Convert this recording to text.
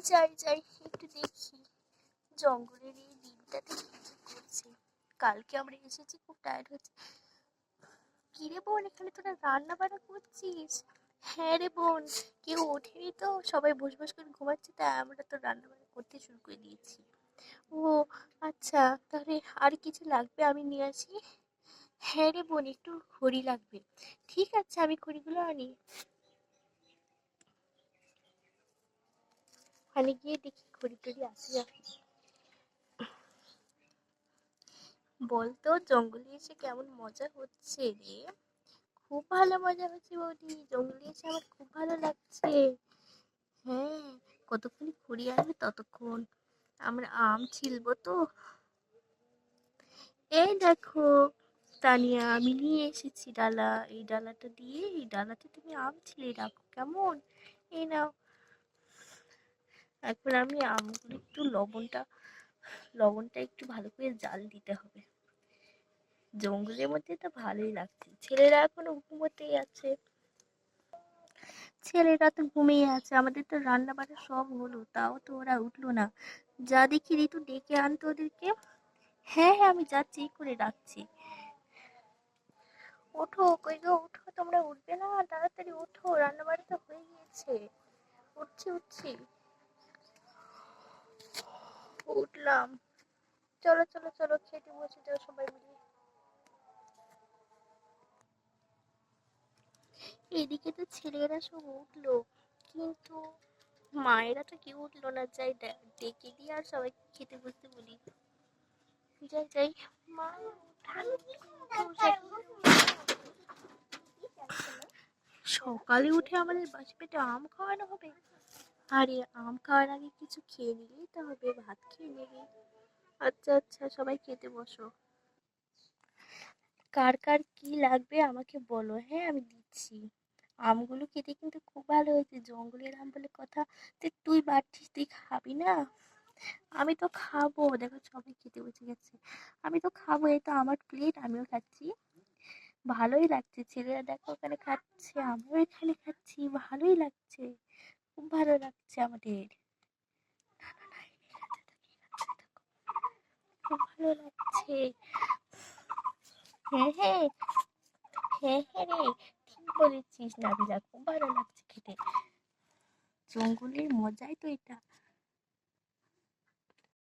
যাই যাই একটু দেখি জঙ্গলের এই দিনটাতে কি কি করছে। কালকে আমরা এসেছি, খুব টায়ার্ড হচ্ছে। কিরে বোন, এখানে তোরা রান্না বান্না করছিস? হ্যাঁ রে বোন, কেউ ওঠেনি তো, সবাই বসে বসে করে ঘুমাচ্ছে, তাই আমরা তো রান্না বান্না করতে শুরু করে দিয়েছি। ও আচ্ছা, তাহলে আর কিছু লাগবে আমি নিয়ে আসি? হ্যাঁ রে বোন, একটু খড়ি লাগবে। ঠিক আছে, আমি খড়িগুলো আনি। ওখানে গিয়ে দেখি খড়ি টড়ি আছে নাকি। বলতো জঙ্গলে এসে কেমন মজা হচ্ছে রে? খুব ভালো মজা হচ্ছে বৌদি, জঙ্গলে এসে আমার খুব ভালো লাগছে। হ্যাঁ, কতক্ষণ ঘুরিয়ে আসবে ততক্ষণ আমরা আম ছিলবো তো। এই দেখো তানিয়া, আমি নিয়ে এসেছি ডালা। এই ডালাটা দিয়ে এই ডালাতে তুমি আম ছিলে রাখো, কেমন? এই নাও। এখন আমি আমগুলো একটু লবণটা একটু ভালো করে জাল দিতে হবে। জঙ্গলের মধ্যে তো ভালোই লাগছে। ছেলেরা এখনো ঘুমোতেই আছে। ছেলেরা তো ঘুমিয়ে আছে, আমাদের তো রান্না বান্না সব হলো, তাও তো ওরা উঠলো না। যা দেখি ঋতু, ডেকে আনতো ওদেরকে। হ্যাঁ হ্যাঁ, আমি যাচ্ছি, করে রাখছি। ওঠো, কই গো, উঠো, তোমরা উঠবে না? তাড়াতাড়ি উঠো, রান্না বান্না তো হয়ে গিয়েছে। উঠছি উঠছি, উঠলাম। চলো চলো চলো, খেতে বসে যাও সবাই মিলে। এদিকে তো ছেলেরা সব উঠলো, কিন্তু মায়েরা তো কেউ উঠলো না। যাই ডেকে দিয়ে আর সবাইকে খেতে বসতে বলি। যাই যাই, মা সকালে উঠে আমাদের বাসি পেটে আম খাওয়ানো হবে? আরে আম খাওয়ার আগে কিছু খেয়ে নিলেই তো হবে, ভাত খেয়ে নিবি। আচ্ছা আচ্ছা, সবাই খেতে বসো। কার কার কি লাগবে আমাকে বলো, হ্যাঁ আমি দিচ্ছি। আমগুলো খেতে কিন্তু খুব ভালো হয়েছে, জঙ্গলের আম বলে কথা। তুই বাড়ছিস, তুই খাবি না? আমি তো খাবো, দেখো সবাই খেতে বসে গেছে। আমি তো খাবো, এই তো আমার প্লেট, আমিও খাচ্ছি। ভালোই লাগছে, ছেলেরা দেখো ওখানে খাচ্ছে, আমিও এখানে খাচ্ছি, ভালোই লাগছে। খুব ভালো লাগছে আমাদের। খুব ভালো লাগছে। হ্যাঁ হ্যাঁ, হ্যাঁ হ্যাঁ রে, ঠিক বলেছিস নাবিলা, খুব ভালো লাগছে খেতে। জঙ্গলের মজাই তো এটা।